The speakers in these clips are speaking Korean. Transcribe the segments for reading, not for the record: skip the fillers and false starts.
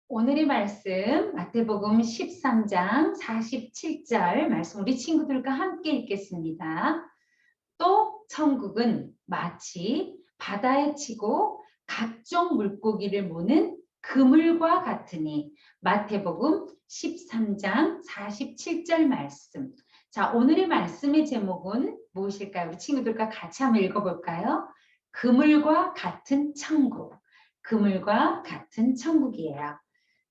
오늘의 말씀 마태복음 13장 47절 말씀 우리 친구들과 함께 읽겠습니다. 또 천국은 마치 바다에 치고 각종 물고기를 모는 그물과 같으니. 마태복음 13장 47절 말씀. 자, 오늘의 말씀의 제목은 무엇일까요? 우리 친구들과 같이 한번 읽어볼까요? 그물과 같은 천국. 그물과 같은 천국이에요.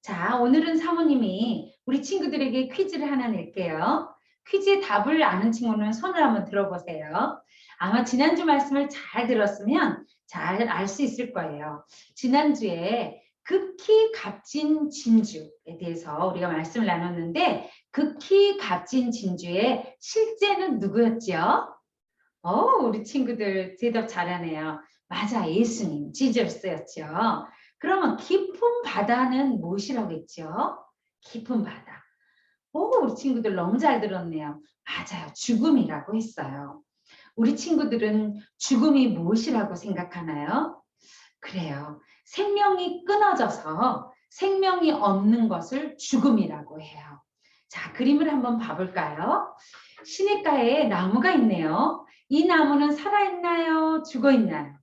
자, 오늘은 사모님이 우리 친구들에게 퀴즈를 하나 낼게요. 퀴즈의 답을 아는 친구는 손을 한번 들어보세요. 아마 지난주 말씀을 잘 들었으면 잘 알 수 있을 거예요. 지난주에 극히 값진 진주에 대해서 우리가 말씀을 나눴는데, 극히 값진 진주의 실제는 누구였죠? 우리 친구들 대답 잘하네요. 맞아, 예수님, 지저스였죠. 그러면 깊은 바다는 무엇이라고 했죠? 깊은 바다. 우리 친구들 너무 잘 들었네요. 맞아요, 죽음이라고 했어요. 우리 친구들은 죽음이 무엇이라고 생각하나요? 그래요. 생명이 끊어져서 생명이 없는 것을 죽음이라고 해요. 자, 그림을 한번 봐볼까요? 시냇가에 나무가 있네요. 이 나무는 살아있나요? 죽어있나요?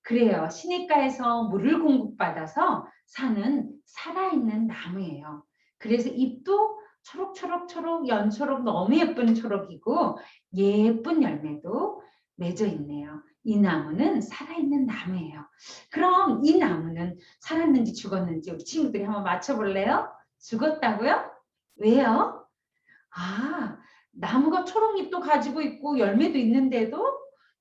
그래요. 시냇가에서 물을 공급받아서 사는 살아있는 나무예요. 그래서 잎도 초록초록초록 연초록 너무 예쁜 초록이고 예쁜 열매도 맺어 있네요. 이 나무는 살아있는 나무예요. 그럼 이 나무는 살았는지 죽었는지 우리 친구들이 한번 맞춰볼래요? 죽었다고요? 왜요? 아, 나무가 초록잎도 가지고 있고 열매도 있는데도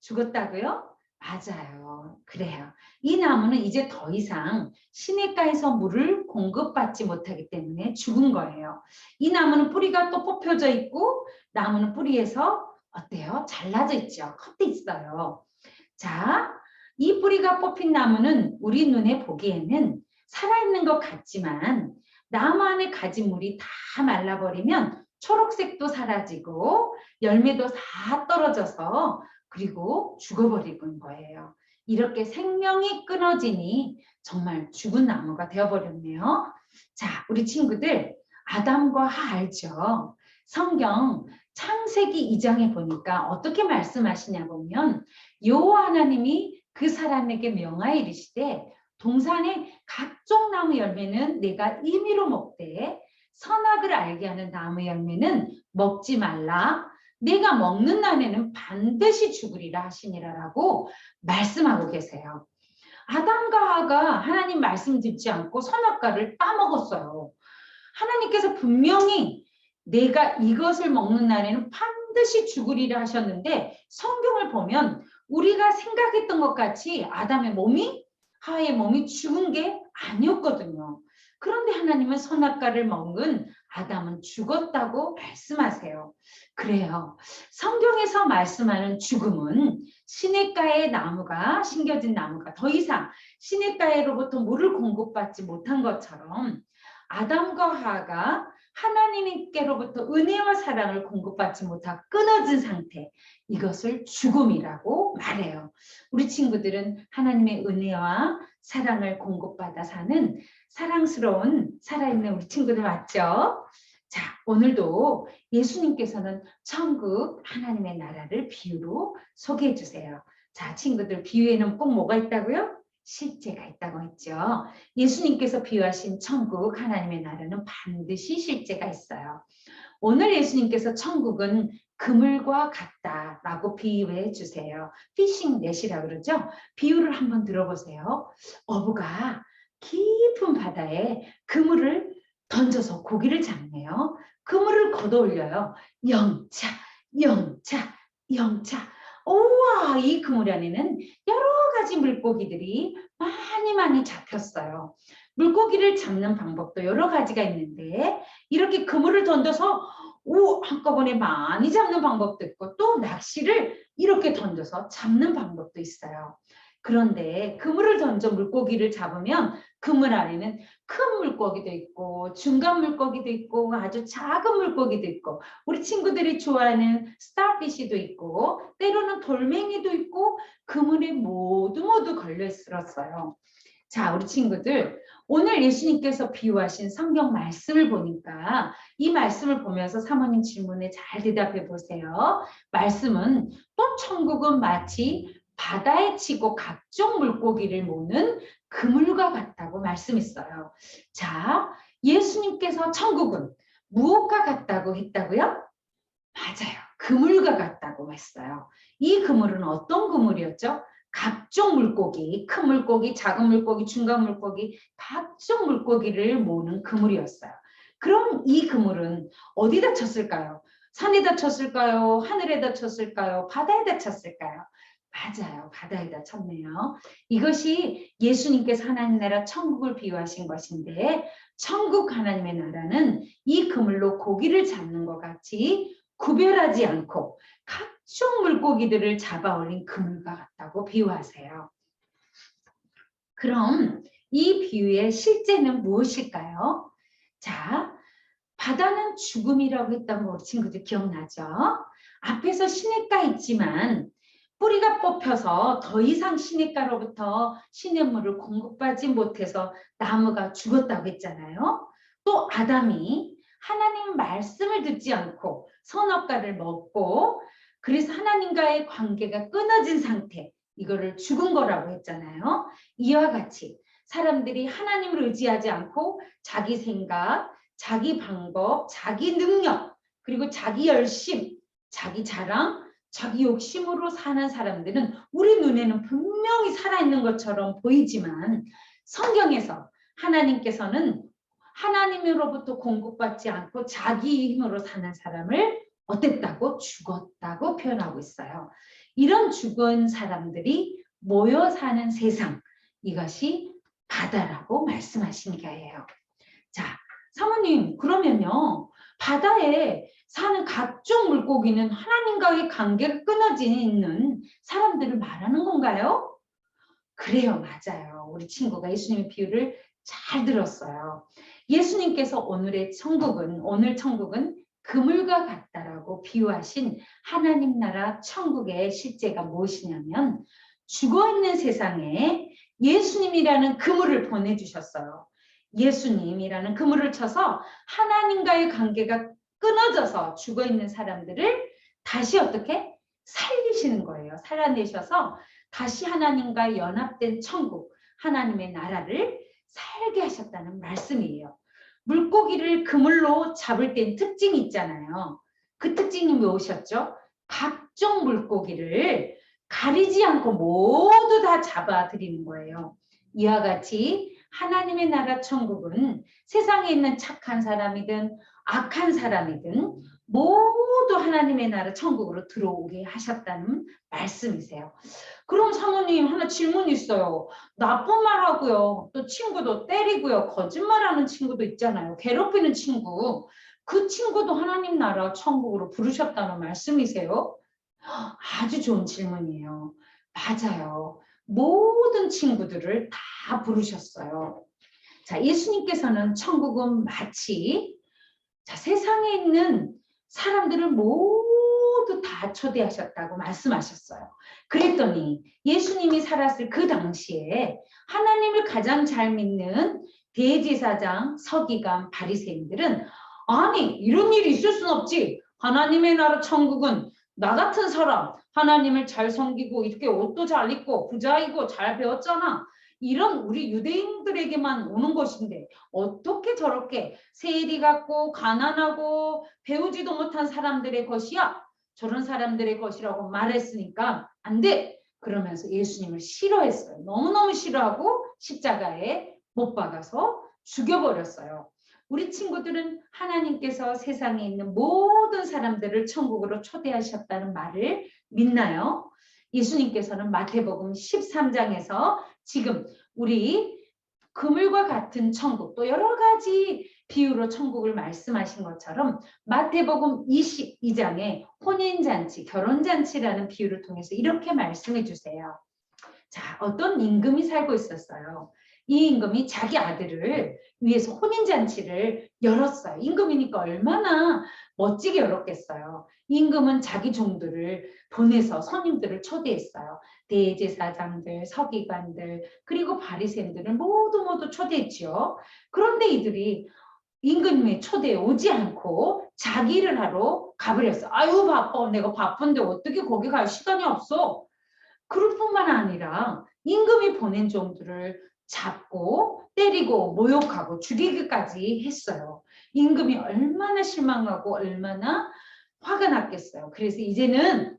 죽었다고요? 맞아요. 그래요. 이 나무는 이제 더 이상 시냇가에서 물을 공급받지 못하기 때문에 죽은 거예요. 이 나무는 뿌리가 또 뽑혀져 있고 나무는 뿌리에서 어때요? 잘라져 있죠. 겉에 있어요. 자, 이 뿌리가 뽑힌 나무는 우리 눈에 보기에는 살아있는 것 같지만 나무 안에 가진 물이 다 말라버리면 초록색도 사라지고 열매도 다 떨어져서 그리고 죽어버리는 거예요. 이렇게 생명이 끊어지니 정말 죽은 나무가 되어버렸네요. 자, 우리 친구들 아담과 하 알죠? 성경 창세기 2장에 보니까 어떻게 말씀하시냐 보면 여호와 하나님이 그 사람에게 명하여 이르시되 동산의 각종 나무 열매는 내가 임의로 먹되 선악을 알게 하는 나무 열매는 먹지 말라. 내가 먹는 날에는 반드시 죽으리라 하시니라라고 말씀하고 계세요. 아담과 하가 하나님 말씀 듣지 않고 선악과를 따먹었어요. 하나님께서 분명히 내가 이것을 먹는 날에는 반드시 죽으리라 하셨는데 성경을 보면 우리가 생각했던 것 같이 아담의 몸이 하의 몸이 죽은 게 아니었거든요. 그런데 하나님은 선악과를 먹은 아담은 죽었다고 말씀하세요. 그래요. 성경에서 말씀하는 죽음은 시냇가의 나무가 심겨진 나무가 더 이상 시냇가로부터 물을 공급받지 못한 것처럼 아담과 하가 하나님께로부터 은혜와 사랑을 공급받지 못하고 끊어진 상태, 이것을 죽음이라고 말해요. 우리 친구들은 하나님의 은혜와 사랑을 공급받아 사는 사랑스러운 살아있는 우리 친구들 맞죠? 자, 오늘도 예수님께서는 천국 하나님의 나라를 비유로 소개해 주세요. 자, 친구들 비유에는 꼭 뭐가 있다고요? 실제가 있다고 했죠. 예수님께서 비유하신 천국 하나님의 나라는 반드시 실제가 있어요. 오늘 예수님께서 천국은 그물과 같다라고 비유해 주세요. 피싱 넷이라고 그러죠. 비유를 한번 들어보세요. 어부가 깊은 바다에 그물을 던져서 고기를 잡네요. 그물을 걷어 올려요. 영차, 영차, 영차. 우와, 이 그물 안에는 여러 가지 물고기들이 많이 잡혔어요. 물고기를 잡는 방법도 여러 가지가 있는데 이렇게 그물을 던져서 한꺼번에 많이 잡는 방법도 있고 또 낚시를 이렇게 던져서 잡는 방법도 있어요. 그런데 그물을 던져 물고기를 잡으면 그물 안에는 큰 물고기도 있고 중간 물고기도 있고 아주 작은 물고기도 있고 우리 친구들이 좋아하는 스타피쉬도 있고 때로는 돌멩이도 있고 그물에 모두 걸려 있었어요. 자, 우리 친구들 오늘 예수님께서 비유하신 성경 말씀을 보니까 이 말씀을 보면서 사모님 질문에 잘 대답해 보세요. 말씀은 또 천국은 마치 바다에 치고 각종 물고기를 모는 그물과 같다고 말씀했어요. 자, 예수님께서 천국은 무엇과 같다고 했다고요? 맞아요. 그물과 같다고 했어요. 이 그물은 어떤 그물이었죠? 각종 물고기, 큰 물고기, 작은 물고기, 중간 물고기, 각종 물고기를 모으는 그물이었어요. 그럼 이 그물은 어디다 쳤을까요? 산에다 쳤을까요? 하늘에다 쳤을까요? 바다에다 쳤을까요? 맞아요. 바다에다 쳤네요. 이것이 예수님께서 하나님 나라 천국을 비유하신 것인데 천국 하나님의 나라는 이 그물로 고기를 잡는 것 같이 구별하지 않고 각종 물고기들을 잡아 올린 그물과 같다고 비유하세요. 그럼 이 비유의 실제는 무엇일까요? 자, 바다는 죽음이라고 했던 거 우리 친구들 기억나죠? 앞에서 시냇가 있지만 뿌리가 뽑혀서 더 이상 시냇가로부터 시냇물을 공급받지 못해서 나무가 죽었다고 했잖아요. 또 아담이 하나님 말씀을 듣지 않고 선악과를 먹고 그래서 하나님과의 관계가 끊어진 상태, 이거를 죽은 거라고 했잖아요. 이와 같이 사람들이 하나님을 의지하지 않고 자기 생각, 자기 방법, 자기 능력, 그리고 자기 열심, 자기 자랑, 자기 욕심으로 사는 사람들은 우리 눈에는 분명히 살아있는 것처럼 보이지만 성경에서 하나님께서는 하나님으로부터 공급받지 않고 자기 힘으로 사는 사람을 어땠다고? 죽었다고 표현하고 있어요. 이런 죽은 사람들이 모여 사는 세상, 이것이 바다라고 말씀하신 거예요. 자, 사모님, 그러면요, 바다에 사는 각종 물고기는 하나님과의 관계가 끊어져 있는 사람들을 말하는 건가요? 그래요, 맞아요. 우리 친구가 예수님의 비유를 잘 들었어요. 예수님께서 오늘 천국은 그물과 같다라고 비유하신 하나님 나라 천국의 실제가 무엇이냐면 죽어있는 세상에 예수님이라는 그물을 보내주셨어요. 예수님이라는 그물을 쳐서 하나님과의 관계가 끊어져서 죽어있는 사람들을 다시 어떻게? 살리시는 거예요. 살아내셔서 다시 하나님과 연합된 천국, 하나님의 나라를 살게 하셨다는 말씀이에요. 물고기를 그물로 잡을 땐 특징이 있잖아요. 그 특징이 무엇이었죠? 각종 물고기를 가리지 않고 모두 다 잡아들이는 거예요. 이와 같이 하나님의 나라 천국은 세상에 있는 착한 사람이든 악한 사람이든 모두 하나님의 나라 천국으로 들어오게 하셨다는 말씀이세요. 그럼 사모님 하나 질문 있어요. 나쁜 말 하고요. 또 친구도 때리고요. 거짓말하는 친구도 있잖아요. 괴롭히는 친구. 그 친구도 하나님 나라 천국으로 부르셨다는 말씀이세요? 아주 좋은 질문이에요. 맞아요. 모든 친구들을 다 부르셨어요. 자, 예수님께서는 천국은 마치 세상에 있는 사람들을 모두 다 초대하셨다고 말씀하셨어요. 그랬더니 예수님이 살았을 그 당시에 하나님을 가장 잘 믿는 대제사장, 서기관, 바리새인들은 아니 이런 일이 있을 순 없지. 하나님의 나라 천국은 나 같은 사람 하나님을 잘 섬기고 이렇게 옷도 잘 입고 부자이고 잘 배웠잖아. 이런 우리 유대인들에게만 오는 것인데 어떻게 저렇게 세리 같고 가난하고 배우지도 못한 사람들의 것이야? 저런 사람들의 것이라고 말했으니까 안 돼. 그러면서 예수님을 싫어했어요. 너무너무 싫어하고 십자가에 못 박아서 죽여버렸어요. 우리 친구들은 하나님께서 세상에 있는 모든 사람들을 천국으로 초대하셨다는 말을 믿나요? 예수님께서는 마태복음 13장에서 지금 우리 그물과 같은 천국 또 여러 가지 비유로 천국을 말씀하신 것처럼 마태복음 22장에 혼인잔치, 결혼잔치라는 비유를 통해서 이렇게 말씀해 주세요. 자, 어떤 임금이 살고 있었어요. 이 임금이 자기 아들을 위해서 혼인잔치를 열었어요. 임금이니까 얼마나 멋지게 열었겠어요. 임금은 자기 종들을 보내서 손님들을 초대했어요. 대제사장들, 서기관들, 그리고 바리새인들을 모두 친구도 초대했죠. 그런데 이들이 임금님의 초대에 오지 않고 자기 일을 하러 가버렸어. 아유 바빠. 내가 바쁜데 어떻게 거기 갈 시간이 없어. 그럴 뿐만 아니라 임금이 보낸 종들을 잡고 때리고 모욕하고 죽이기까지 했어요. 임금이 얼마나 실망하고 얼마나 화가 났겠어요. 그래서 이제는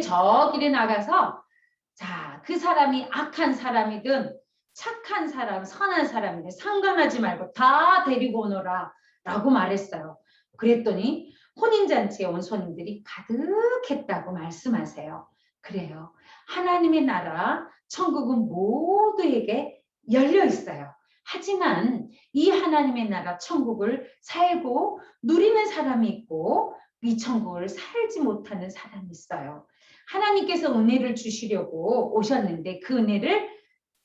저 길에 나가서 자, 그 사람이 악한 사람이든 착한 사람, 선한 사람이든 상관하지 말고 다 데리고 오너라 라고 말했어요. 그랬더니 혼인잔치에 온 손님들이 가득했다고 말씀하세요. 그래요. 하나님의 나라, 천국은 모두에게 열려 있어요. 하지만 이 하나님의 나라, 천국을 살고 누리는 사람이 있고 이 천국을 살지 못하는 사람이 있어요. 하나님께서 은혜를 주시려고 오셨는데 그 은혜를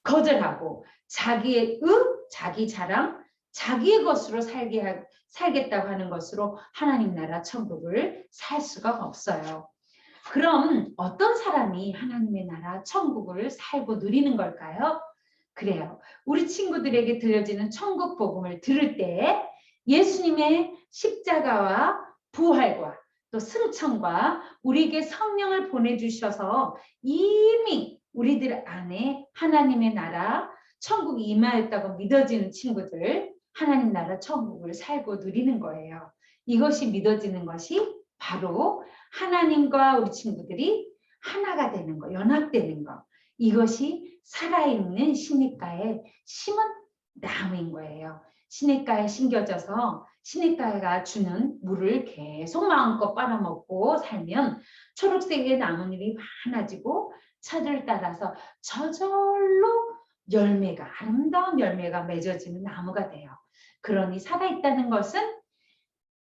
거절하고 자기의 자기 자랑, 자기의 것으로 살겠다고 하는 것으로 하나님 나라 천국을 살 수가 없어요. 그럼 어떤 사람이 하나님의 나라 천국을 살고 누리는 걸까요? 그래요. 우리 친구들에게 들려지는 천국 복음을 들을 때 예수님의 십자가와 부활과 또 승천과 우리에게 성령을 보내주셔서 이미 우리들 안에 하나님의 나라 천국이 임하였다고 믿어지는 친구들, 하나님 나라 천국을 살고 누리는 거예요. 이것이 믿어지는 것이 바로 하나님과 우리 친구들이 하나가 되는 거, 연합되는 거. 이것이 살아있는 시냇가에 심은 나무인 거예요. 시냇가에 심겨져서 시냇가가 주는 물을 계속 마음껏 빨아먹고 살면 초록색의 나뭇잎이 많아지고 차를 따라서 저절로 열매가, 아름다운 열매가 맺어지는 나무가 돼요. 그러니 살아있다는 것은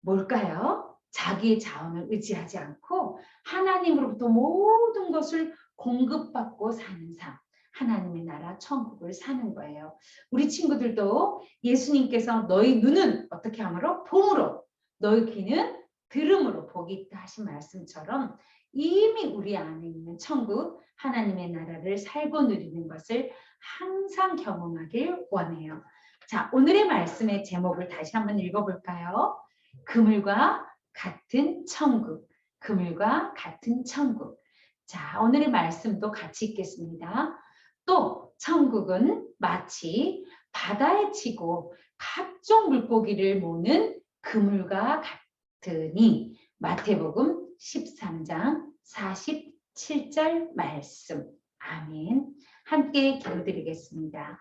뭘까요? 자기의 자원을 의지하지 않고 하나님으로부터 모든 것을 공급받고 사는 삶. 하나님의 나라 천국을 사는 거예요. 우리 친구들도 예수님께서 너희 눈은 어떻게 하므로? 봄으로, 너희 귀는 들음으로 복이 있다 하신 말씀처럼 이미 우리 안에 있는 천국 하나님의 나라를 살고 누리는 것을 항상 경험하길 원해요. 자, 오늘의 말씀의 제목을 다시 한번 읽어볼까요? 그물과 같은 천국, 그물과 같은 천국. 자, 오늘의 말씀도 같이 읽겠습니다. 또 천국은 마치 바다에 치고 각종 물고기를 모는 그물과 같으니 마태복음 13장 47절 말씀. 아멘. 함께 기도드리겠습니다.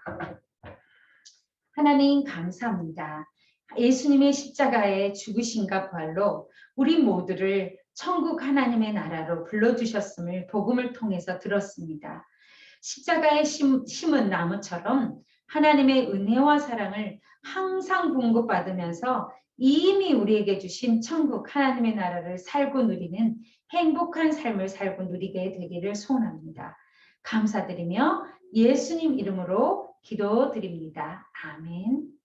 하나님 감사합니다. 예수님의 십자가의 죽으심과 부활로 우리 모두를 천국 하나님의 나라로 불러주셨음을 복음을 통해서 들었습니다. 십자가에 심은 나무처럼 하나님의 은혜와 사랑을 항상 공급받으면서 이미 우리에게 주신 천국 하나님의 나라를 살고 누리는 행복한 삶을 살고 누리게 되기를 소원합니다. 감사드리며 예수님 이름으로 기도드립니다. 아멘.